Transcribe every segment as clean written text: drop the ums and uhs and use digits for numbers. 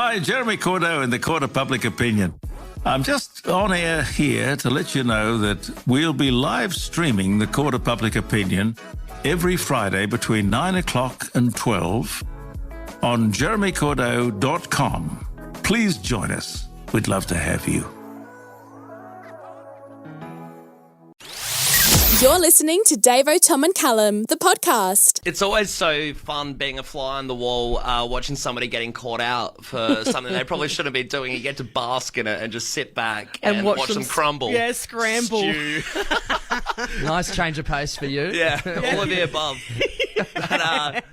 Hi, Jeremy Cordeaux in the Court of Public Opinion. I'm just on air here to let you know that we'll be live streaming the Court of Public Opinion every Friday between 9 o'clock and 12 on jeremycordeaux.com. Please join us. We'd love to have you. You're listening to Davo, Tom and Callum, the podcast. It's always so fun being a fly on the wall, watching somebody getting caught out for something they probably shouldn't be doing. You get to bask in it and just sit back and watch them crumble. Yeah, scramble. Stew. Nice change of pace for you. Yeah, all of the above. But,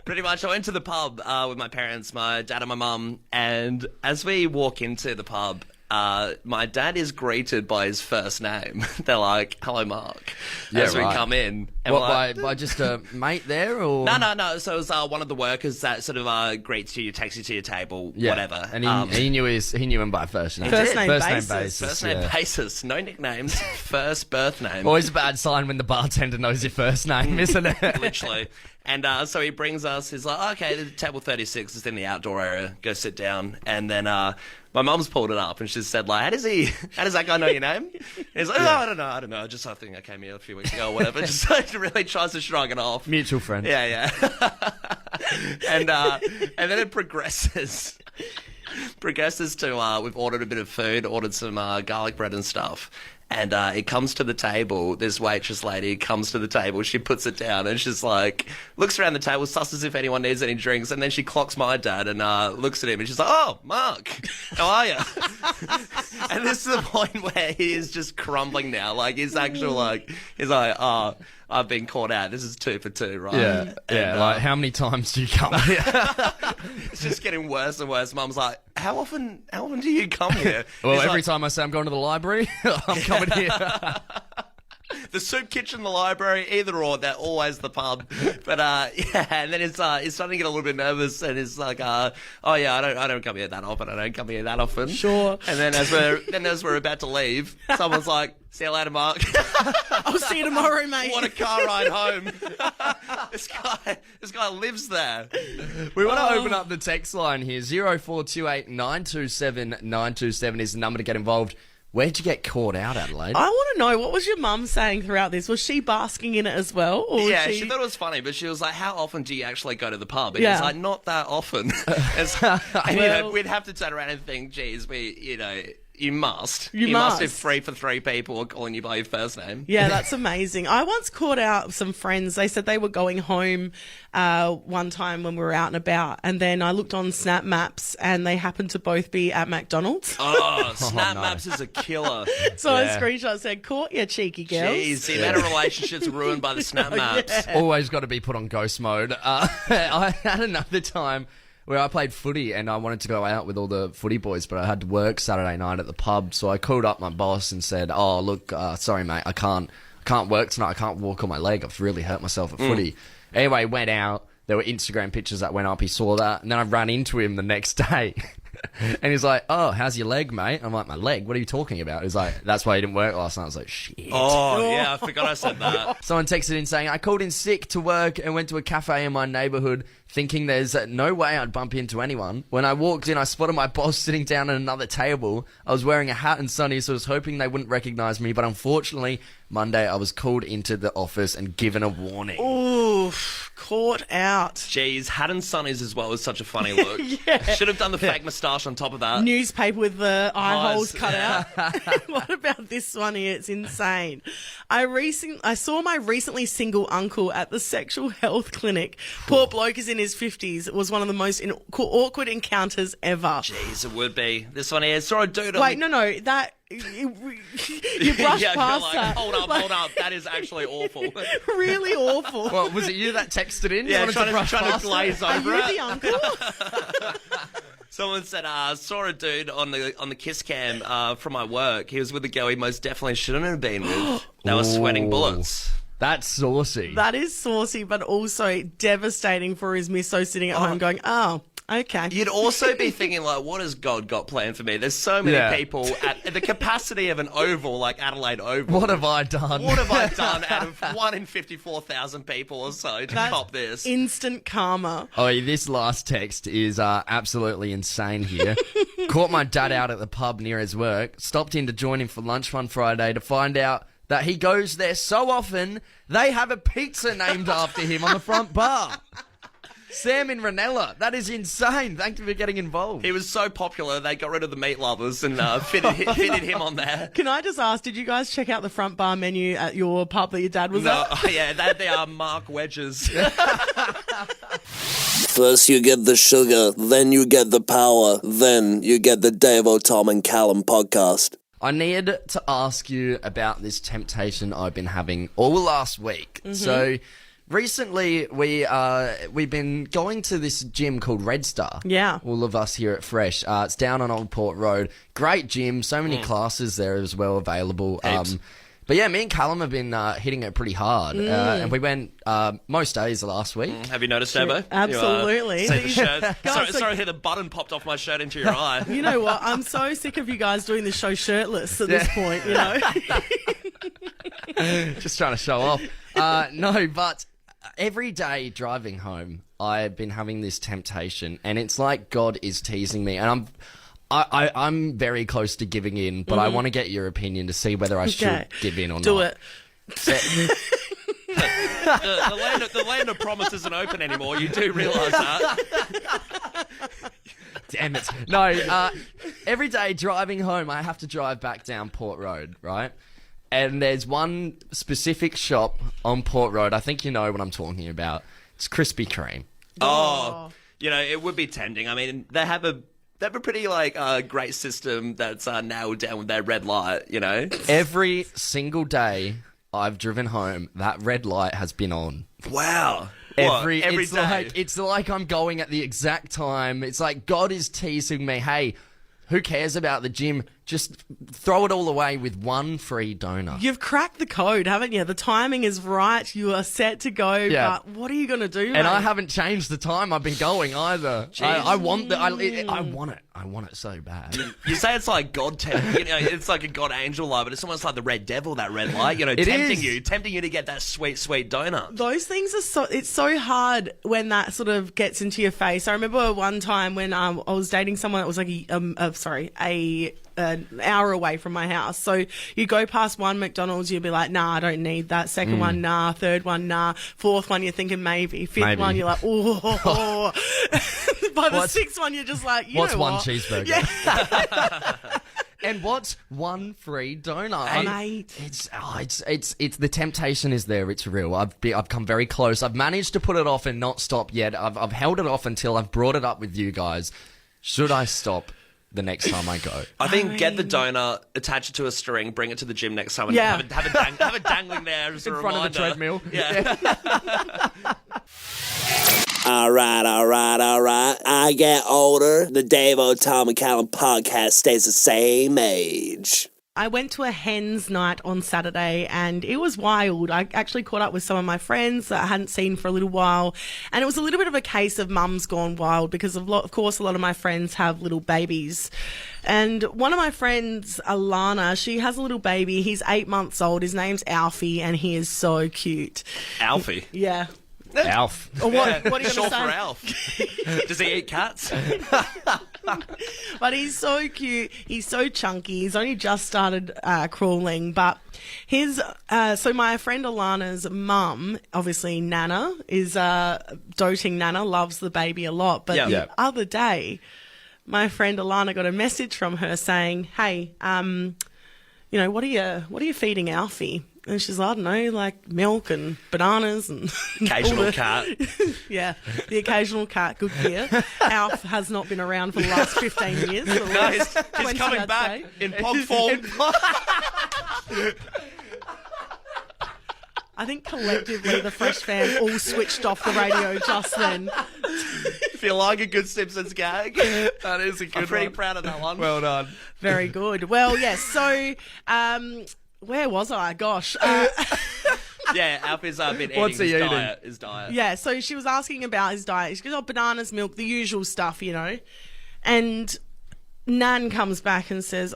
pretty much, I went to the pub with my parents, my dad and my mum, and as we walk into the pub, my dad is greeted by his first name. They're like, "Hello, Mark," as we come in. And What, by just a mate there, or No. So it was one of the workers that sort of greets you, takes you to your table, whatever. And he knew him by first name. First name basis. First name basis, no nicknames. First birth name. Always a bad sign when the bartender knows your first name, isn't it? Literally. And so he brings us, he's like, okay, the table 36 is in the outdoor area, go sit down. And then my mum's pulled it up and she said, like, how does that guy know your name? And he's like, I don't know. I think I came here a few weeks ago or whatever. Just like, really tries to shrug it off. Mutual friend. Yeah. And then it progresses to, we've ordered a bit of food, ordered some garlic bread and stuff. And it comes to the table, this waitress lady comes to the table, she puts it down and she's like, looks around the table, susses if anyone needs any drinks, and then she clocks my dad and looks at him and she's like, "Oh, Mark, how are you?" And this is the point where he is just crumbling now, like he's like, "Oh, I've been caught out. This is 2 for 2, right?" Yeah. And, like, how many times do you come here? it's just getting worse and worse. Mum's like, how often do you come here? Well, He's every like, time I say I'm going to the library, I'm coming here. the soup kitchen, the library, either or, they're always the pub. But and then he's starting to get a little bit nervous, and he's like, "Oh yeah, I don't come here that often. Sure. And then as we're about to leave, someone's like, "See you later, Mark." I'll see you tomorrow, mate. What a car ride home. This guy lives there. We want to open up the text line here. 0428 927 927 is the number to get involved. Where'd you get caught out, Adelaide? I want to know, what was your mum saying throughout this? Was she basking in it as well? Or Yeah, she thought it was funny, but she was like, "How often do you actually go to the pub?" And Yeah. he's like, "Not that often." And we'd have to turn around and think, "Geez, you must. You must if 3 for 3 people are calling you by your first name." Yeah, that's amazing. I once caught out some friends. They said they were going home one time when we were out and about, and then I looked on Snap Maps and they happened to both be at McDonald's. Oh, Snap Maps is a killer. So a screenshot said, "Caught you, cheeky girls." Jeez, the amount of relationships ruined by the Snap Maps. Always got to be put on ghost mode. I had another time where I played footy and I wanted to go out with all the footy boys, but I had to work Saturday night at the pub. So I called up my boss and said, "Oh, look, sorry, mate, I can't work tonight. I can't walk on my leg. I've really hurt myself at footy." Anyway, went out. There were Instagram pictures that went up. He saw that. And then I ran into him the next day. And he's like, "Oh, how's your leg, mate?" I'm like, "My leg? What are you talking about?" He's like, "That's why you didn't work last night." I was like, "Shit." Oh, yeah, I forgot I said that. Someone texted in saying, "I called in sick to work and went to a cafe in my neighbourhood thinking there's no way I'd bump into anyone. When I walked in, I spotted my boss sitting down at another table. I was wearing a hat and sunnies, so I was hoping they wouldn't recognise me, but unfortunately, Monday I was called into the office and given a warning." Oof, caught out. Jeez, hat and sunnies as well is such a funny look. Yeah. Should have done the fake moustache on top of that. Newspaper with the eye Eyes. holes cut out. What about this one here? It's insane. I saw my recently single uncle at the sexual health clinic. Poor bloke is in his 50s. It was one of the most awkward encounters ever. Jeez, it would be. This one here, saw a dude on Wait, no, that... You brushed yeah, past like, that. hold up. That is actually awful. Really awful. Well, was it you that texted in? Yeah, You wanted trying to past glaze Are over you it. the uncle? Someone said, saw a dude on the kiss cam from my work. He was with a girl he most definitely shouldn't have been with. They were sweating bullets. That's saucy. That is saucy, but also devastating for his misso sitting at home going, "Oh, Okay. You'd also be thinking, like, what has God got planned for me? There's so many people at the capacity of an oval, like Adelaide Oval. What have I done? What have I done out of 1 in 54,000 people or so to cop this? Instant karma. Oh, this last text is absolutely insane here. Caught my dad out at the pub near his work. Stopped in to join him for lunch one Friday to find out that he goes there so often, they have a pizza named after him on the front bar. Sam in Ranella. That is insane. Thank you for getting involved. He was so popular, they got rid of the meat lovers and fitted him on there. Can I just ask, did you guys check out the front bar menu at your pub that your dad was at? Yeah, they are Mark Wedges. First you get the sugar, then you get the power, then you get the Davo, Tom and Callum podcast. I need to ask you about this temptation I've been having all last week. So recently we've been going to this gym called Red Star. Yeah. All of us here at Fresh. It's down on Old Port Road. Great gym. So many classes there as well available. But yeah, me and Callum have been hitting it pretty hard. And we went most days last week. Have you noticed, Davo? Absolutely. See the shirt. Guys, sorry to hear the button popped off my shirt into your eye. You know what? I'm so sick of you guys doing the show shirtless at this point, you know? Just trying to show off. No, but every day driving home, I've been having this temptation, and it's like God is teasing me, and I'm very close to giving in, but I want to get your opinion to see whether I should give in or Do not. it. The land of promise isn't open anymore. You do realise that. Damn it. No, every day driving home, I have to drive back down Port Road, right? And there's one specific shop on Port Road. I think you know what I'm talking about. It's Krispy Kreme. Oh, you know, it would be tempting. I mean, they have a pretty great system that's nailed down with their red light. You know, Every single day I've driven home, that red light has been on. wow. Every day. It's like I'm going at the exact time. It's like God is teasing me, hey, who cares about the gym? Just throw it all away with one free donut. You've cracked the code, haven't you? The timing is right. You are set to go, Yeah. but what are you going to do, And mate? I haven't changed the time I've been going either. I want I want it. I want it so bad. You say it's like God tempting, you know, it's like a God angel light, but it's almost like the red devil, that red light, you know, tempting you to get that sweet, sweet donut. Those things are it's so hard when that sort of gets into your face. I remember one time when I was dating someone that was like an hour away from my house. So you go past one McDonald's, you'll be like, nah, I don't need that. Second one, nah. Third one, nah. Fourth one, you're thinking maybe. Fifth one, you're like, oh. By the sixth one, you're just like, you what's know one what? cheeseburger? Yeah. And what's one free donut? Mate. It's the temptation is there. It's real. I've come very close. I've managed to put it off and not stop yet. I've held it off until I've brought it up with you guys. Should I stop the next time I go? I think get the donut, attach it to a string, bring it to the gym next time, and Yeah. have it dangling there as a In reminder. front of the treadmill. Yeah. All right. I get older. The Davo, Tom and Callum podcast stays the same age. I went to a hens night on Saturday and it was wild. I actually caught up with some of my friends that I hadn't seen for a little while, and it was a little bit of a case of mum's gone wild because of course a lot of my friends have little babies. And one of my friends, Alana, she has a little baby. He's 8 months old. His name's Alfie and he is so cute. Alfie. Yeah. Alf. Or what are you going to Short say? for Alf. Does he eat cats? But he's so cute. He's so chunky. He's only just started crawling. But so my friend Alana's mum, obviously Nana, is doting Nana, loves the baby a lot. But the other day, my friend Alana got a message from her saying, "Hey, you know, what are you feeding Alfie?" And she's like, I don't know, like milk and bananas and Occasional cat. Yeah, the occasional cat, good gear. Alf has not been around for the last 15 years. No, he's coming I'd back say. in pog form. I think collectively the Fresh fam all switched off the radio just then. Feel like a good Simpsons gag. That is a good I'm pretty one. proud of that one. Well done. Very good. Well, yes, so where was I? Gosh. Yeah, Alfie's been What's eating he eating? his diet. Yeah, so she was asking about his diet. She goes, bananas, milk, the usual stuff, And Nan comes back and says,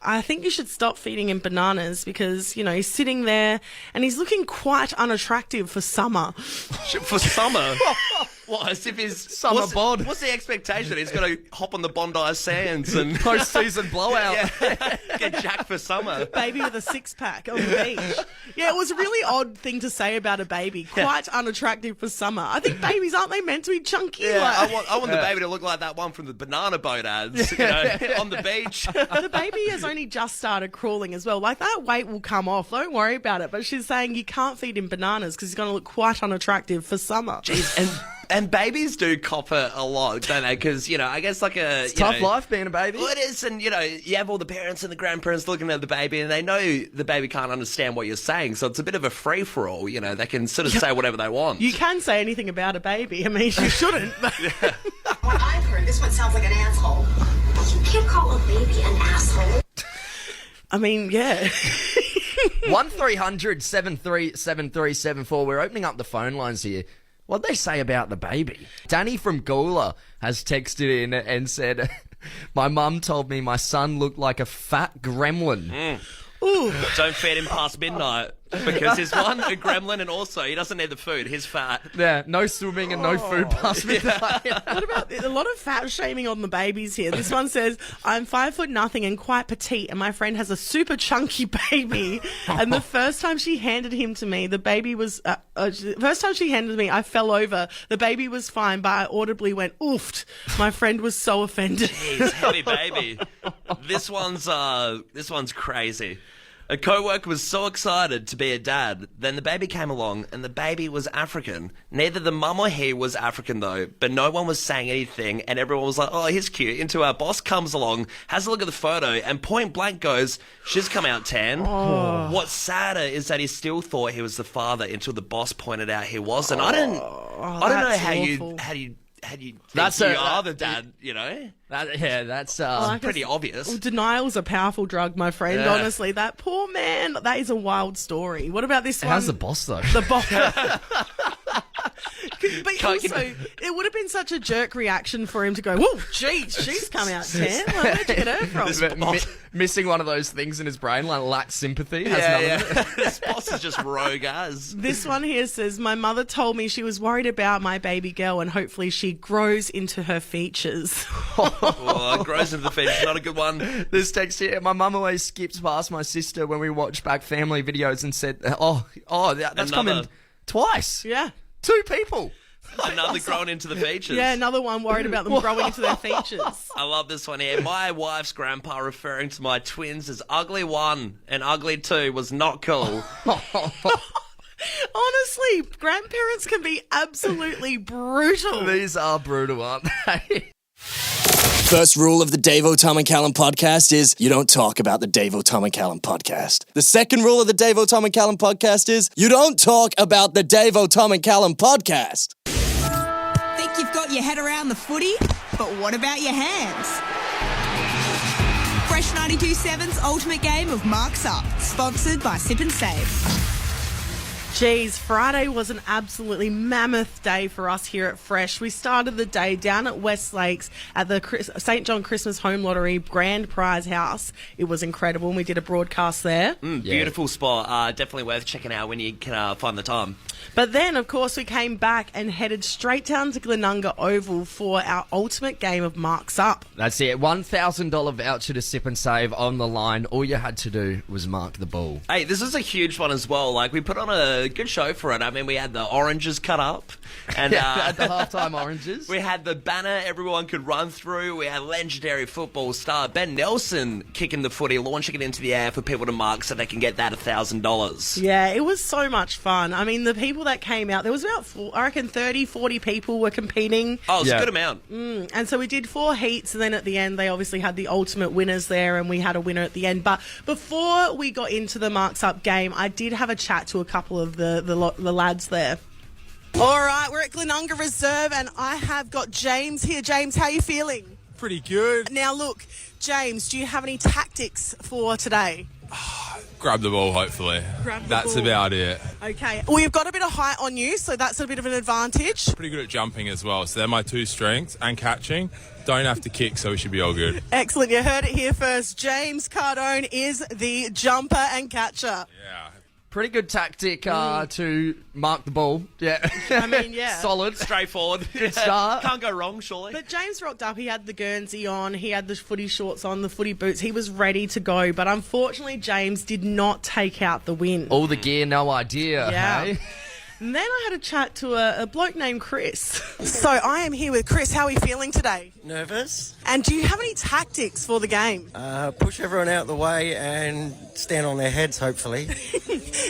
I think you should stop feeding him bananas because, he's sitting there and he's looking quite unattractive for summer. For summer? What, as if he's... Summer bod. What's the expectation? He's going to hop on the Bondi Sands and... Post-season blowout. Get jacked for summer. Baby with a six-pack on the beach. Yeah, it was a really odd thing to say about a baby. Quite unattractive for summer. I think babies, aren't they meant to be chunky? Yeah, I want the baby to look like that one from the banana boat ads, on the beach. The baby has only just started crawling as well. Like, that weight will come off. Don't worry about it. But she's saying you can't feed him bananas because he's going to look quite unattractive for summer. Jeez, and babies do cop it a lot, don't they? Because, I guess like a... It's tough life being a baby. Well, it is, and, you have all the parents and the grandparents looking at the baby, and they know the baby can't understand what you're saying, so it's a bit of a free-for-all, They can sort of say whatever they want. You can say anything about a baby. I mean, you shouldn't. But... What I've heard, this one sounds like an asshole. You can't call a baby an asshole. I mean, yeah. 1300 737374. We're opening up the phone lines here. What'd they say about the baby? Danny from Gula has texted in and said, my mum told me my son looked like a fat gremlin. Ooh. Don't feed him past midnight because he's one, a gremlin, and also he doesn't need the food. He's fat. Yeah, no swimming and no food past midnight. What about a lot of fat shaming on the babies here? This one says, I'm 5'0" and quite petite, and my friend has a super chunky baby. And the first time she handed him to me, the baby was, first time she handed me, I fell over. The baby was fine, but I audibly went, oofed. My friend was so offended. Jeez, heavy baby. This one's crazy. A co-worker was so excited to be a dad, then the baby came along and the baby was African. Neither the mum or he was African though, but no one was saying anything and everyone was like, oh, he's cute. Until our boss comes along, has a look at the photo and point blank goes, she's come out tan. Oh. What's sadder is that he still thought he was the father until the boss pointed out he wasn't. I don't know how you think That's you are the dad, That's pretty obvious. Well, denial's a powerful drug, my friend. Yeah. Honestly, that poor man, that is a wild story. What about this one? How's the boss, though? The boss. But also, it would have been such a jerk reaction for him to go, whoa, geez, she's come out tan. Like, where'd you get her from? Missing one of those things in his brain, like lack sympathy. This boss is just rogue as. This one here says, my mother told me she was worried about my baby girl and hopefully she grows into her features. Grows into the features, not a good one. This text here, my mum always skips past my sister when we watch back family videos and said, that's coming twice. Yeah. 2 people. Another growing into the features. Yeah, another one worried about them growing into their features. I love this one here. My wife's grandpa referring to my twins as ugly 1 and ugly 2 was not cool. Honestly, grandparents can be absolutely brutal. These are brutal, aren't they? First rule of the Davo, Tom and Callum podcast is you don't talk about the Davo, Tom and Callum podcast. The second rule of the Davo, Tom and Callum podcast is you don't talk about the Davo, Tom and Callum podcast. Think you've got your head around the footy, but what about your hands? Fresh 92.7's ultimate game of Marks Up, sponsored by Sip and Save. Geez, Friday was an absolutely mammoth day for us here at Fresh. We started the day down at West Lakes at the St. John Christmas Home Lottery Grand Prize House. It was incredible and we did a broadcast there. Beautiful spot. Definitely worth checking out when you can find the time. But then, of course, we came back and headed straight down to Glenunga Oval for our ultimate game of Marks Up. That's it. $1,000 voucher to Sip and Save on the line. All you had to do was mark the ball. Hey, this is a huge one as well. Like, we put on a good show for it. I mean, we had the oranges cut up. And had the halftime oranges. We had the banner everyone could run through. We had legendary football star Ben Nelson kicking the footy, launching it into the air for people to mark so they can get that $1,000. Yeah, it was so much fun. I mean, the people that came out, there was about, I reckon, 30, 40 people were competing. Oh, it's a good amount. And so we did 4 heats, and then at the end, they obviously had the ultimate winners there, and we had a winner at the end. But before we got into the Marks Up game, I did have a chat to a couple of the lads there. All right, we're at Glenunga Reserve, and I have got James here. James, how are you feeling? Pretty good. Now, look, James, do you have any tactics for today? Grab the ball, hopefully. That's ball. about it. Okay. Well, you've got a bit of height on you, so that's a bit of an advantage. Pretty good at jumping as well, so they're my two strengths, and catching. Don't have to kick, so we should be all good. Excellent. You heard it here first. James Cardone is the jumper and catcher. Yeah. Pretty good tactic to mark the ball. Yeah. I mean, yeah. Solid. Straightforward. Good start. Can't go wrong, surely. But James rocked up. He had the Guernsey on. He had the footy shorts on, the footy boots. He was ready to go. But unfortunately, James did not take out the win. All the gear, no idea. Yeah. Hey? And then I had a chat to a bloke named Chris. So I am here with Chris. How are you feeling today? Nervous. And do you have any tactics for the game? Push everyone out the way and stand on their heads, hopefully.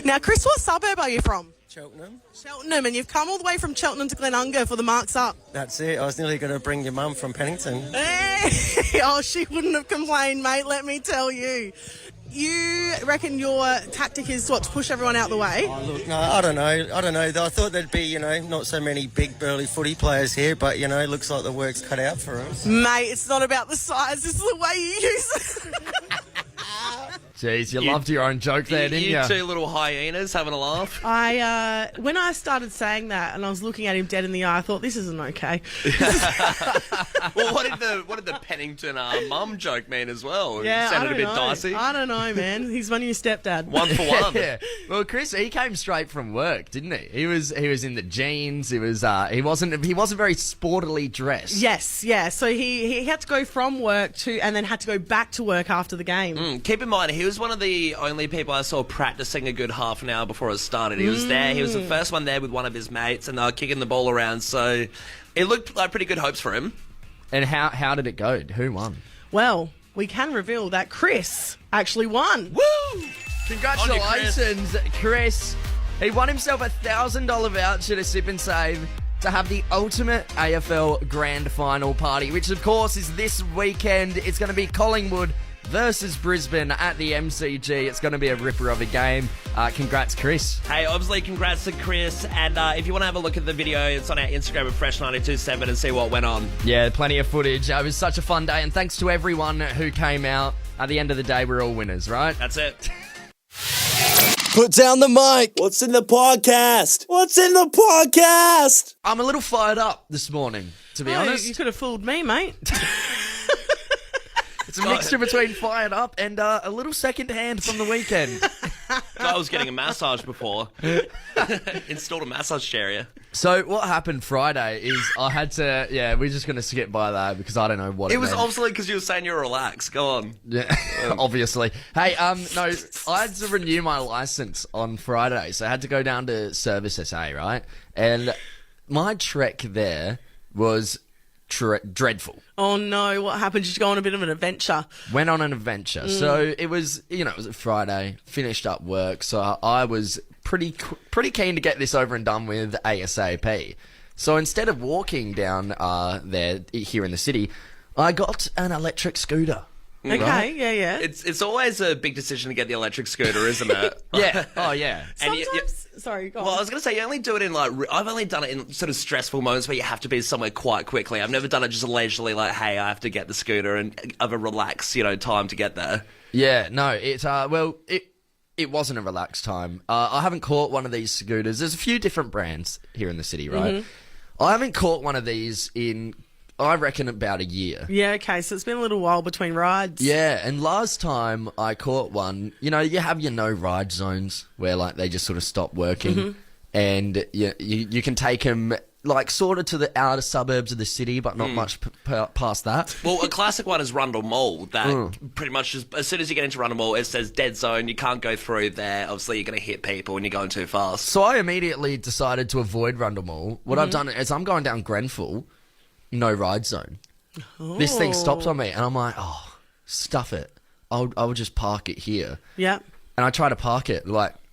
Now, Chris, what suburb are you from? Cheltenham. Cheltenham, and you've come all the way from Cheltenham to Glenunga for the Marks Up. That's it. I was nearly going to bring your mum from Pennington. Hey! Oh, she wouldn't have complained, mate, let me tell you. You reckon your tactic is what, to push everyone out the way? Oh, look, no, I don't know. I thought there'd be, not so many big burly footy players here, but, it looks like the work's cut out for us. Mate, it's not about the size, it's the way you use it. Jeez, you loved your own joke there, didn't you? You two little hyenas having a laugh. When I started saying that and I was looking at him dead in the eye, I thought, this isn't okay. Well, what did the Pennington mum joke mean as well? Yeah, It sounded a bit know. dicey. I don't know, man. He's my new stepdad. One for one. Yeah. Well, Chris, he came straight from work, didn't he? He was in the jeans. He wasn't very sportily dressed. Yes, yeah. So he had to go from work and then had to go back to work after the game. Keep in mind, he was one of the only people I saw practicing a good half an hour before it started. He was there. He was the first one there with one of his mates, and they were kicking the ball around. So it looked like pretty good hopes for him. And how did it go? Who won? Well, we can reveal that Chris actually won. Woo! Congratulations, Chris. He won himself a $1,000 voucher to Sip and Save to have the ultimate AFL Grand Final party, which of course is this weekend. It's going to be Collingwood versus Brisbane at the MCG. It's going to be a ripper of a game. Congrats, Chris. Hey, obviously, congrats to Chris. And if you want to have a look at the video, it's on our Instagram at Fresh927 and see what went on. Yeah, plenty of footage. It was such a fun day, and thanks to everyone who came out. At the end of the day, we're all winners, right? That's it. Put down the mic. What's in the podcast? What's in the podcast? I'm a little fired up this morning, to be honest. You could have fooled me, mate. It's a mixture between fired up and a little second hand from the weekend. I was getting a massage before. Installed a massage chair here. So what happened Friday is I had to, we're just going to skip by that because I don't know what it was meant. obviously because you were saying you were relaxed. Go on. Yeah, obviously. Hey, no, I had to renew my license on Friday, so I had to go down to Service SA, right? And my trek there was dreadful. Oh no, what happened? Did you go on a bit of an adventure? Went on an adventure. So it was, it was a Friday, finished up work, so I was pretty keen to get this over and done with ASAP. So instead of walking down there here in the city, I got an electric scooter. Okay, Right? yeah. It's always a big decision to get the electric scooter, isn't it? Yeah. Oh, yeah. And Sometimes, sorry, go on. Well, I was going to say, you only do it in, I've only done it in sort of stressful moments where you have to be somewhere quite quickly. I've never done it just leisurely, like, hey, I have to get the scooter and have a relaxed, time to get there. Yeah, no, it wasn't a relaxed time. I haven't caught one of these scooters. There's a few different brands here in the city, right? Mm-hmm. I haven't caught one of these in, I reckon, about a year. Yeah, okay, so it's been a little while between rides. Yeah, and last time I caught one, you have your no ride zones where they just sort of stop working, and you can take them sort of to the outer suburbs of the city, but not much past that. Well, a classic one is Rundle Mall. That pretty much just, as soon as you get into Rundle Mall, it says dead zone. You can't go through there. Obviously, you're going to hit people when you're going too fast. So I immediately decided to avoid Rundle Mall. What I've done is I'm going down Grenfell, no ride zone. Oh. This thing stops on me, and I'm like, oh, stuff it. I'll just park it here. Yeah. And I try to park it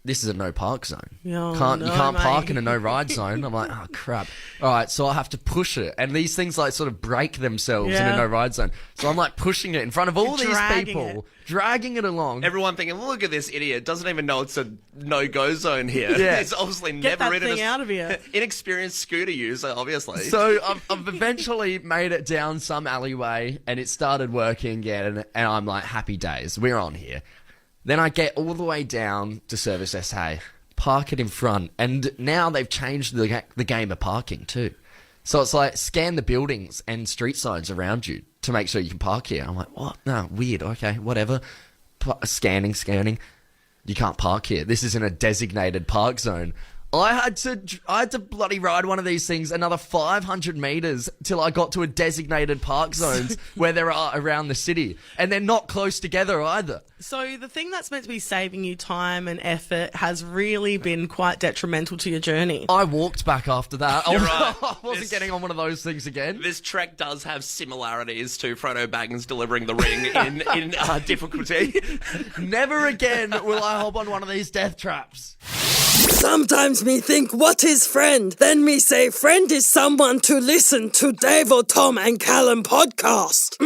this is a no park zone. Oh, you can't mate. park in a no ride zone. I'm like, oh crap. All right, so I have to push it, and these things sort of break themselves in a no ride zone. So I'm pushing it in front of all these people, dragging it along. Everyone thinking, look at this idiot, doesn't even know it's a no-go zone here. Yeah. It's obviously Get never that thing out of here. Inexperienced scooter user, obviously. So I've eventually made it down some alleyway, and it started working again, and I'm like, happy days, we're on here. Then I get all the way down to Service SA, park it in front, and now they've changed the game of parking too. So it's like scan the buildings and street signs around you to make sure you can park here. I'm like, what? No, weird. Okay, whatever. Scanning. You can't park here. This isn't a designated park zone. I had to bloody ride one of these things another 500 metres till I got to a designated park zones where there are around the city. And they're not close together either. So the thing that's meant to be saving you time and effort has really been quite detrimental to your journey. I walked back after that. You're right. I wasn't getting on one of those things again. This trek does have similarities to Frodo Baggins delivering the ring in difficulty. Never again will I hop on one of these death traps. Sometimes me think, what is friend? Then me say, friend is someone to listen to Davo, Tom and Callum podcast.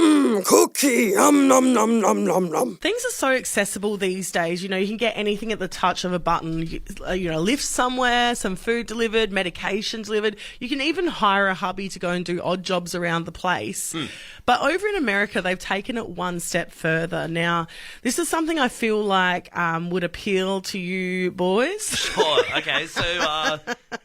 Cookie, nom nom nom. Things are so accessible these days. You know, you can get anything at the touch of a button. You know, lift somewhere, some food delivered, medication delivered. You can even hire a hubby to go and do odd jobs around the place. But over in America, they've taken it one step further. Now, this is something I feel like would appeal to you boys. Sure. Okay, so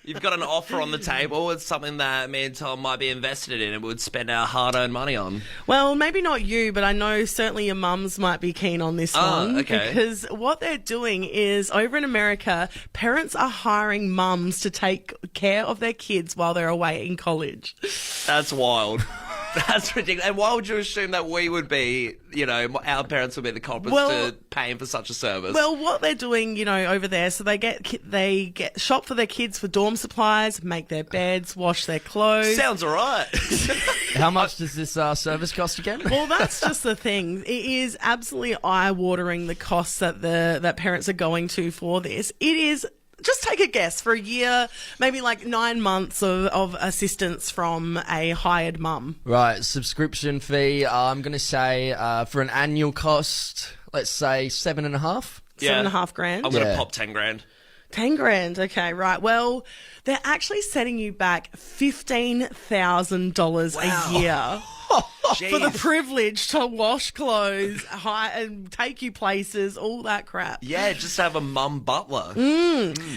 you've got an offer on the table. It's something that me and Tom might be invested in and would spend our hard-earned money on. Well, maybe not you, but I know certainly your mums might be keen on this one. Okay. Because what they're doing is, over in America, parents are hiring mums to take care of their kids while they're away in college. That's wild. That's ridiculous. And why would you assume that we would be, you know, our parents would be the culprits to paying for such a service? Well, what they're doing, you know, over there, so they get shop for their kids for dorm supplies, make their beds, wash their clothes. Sounds all right. How much does this service cost again? Well, that's just the thing. It is absolutely eye-watering, the costs that parents are going to for this. It is. Just take a guess, for a year, maybe like 9 months of assistance from a hired mum. Right, subscription fee, I'm going to say for an annual cost, let's say 7.5. Yeah. $7,500. I'm going to pop 10 grand. 10 grand, okay, right. Well, they're actually setting you back $15,000 a year. For the privilege to wash clothes, and take you places, all that crap. Yeah, just have a mum butler.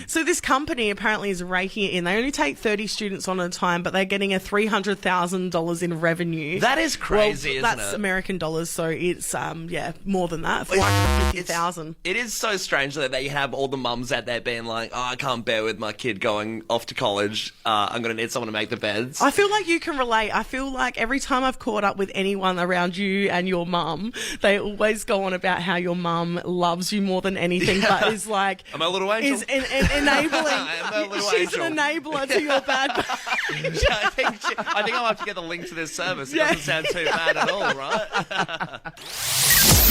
So this company apparently is raking it in. They only take 30 students on at a time, but they're getting a $300,000 in revenue. That is crazy, isn't that's it? American dollars, so it's more than that, $450,000. It is so strange that they have all the mums out there being like, I can't bear with my kid going off to college. I'm going to need someone to make the beds. I feel like you can relate. I feel like every time I've caught up with anyone around you and your mum, they always go on about how your mum loves you more than anything, but is like... I'm a little angel. Is enabling... I'm a little she's angel. an enabler to your bad... I think I'll have to get the link to this service. It doesn't sound too bad at all, right?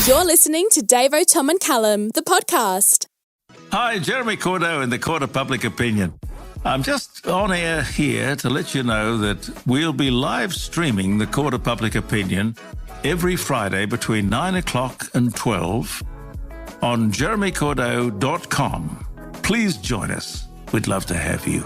You're listening to Davo, Tom and Callum, the podcast. Hi, Jeremy Cordeaux in the Court of Public Opinion. I'm just on air here to let you know that we'll be live streaming the Court of Public Opinion every Friday between 9 o'clock and 12 on jeremycordeaux.com. Please join us. We'd love to have you.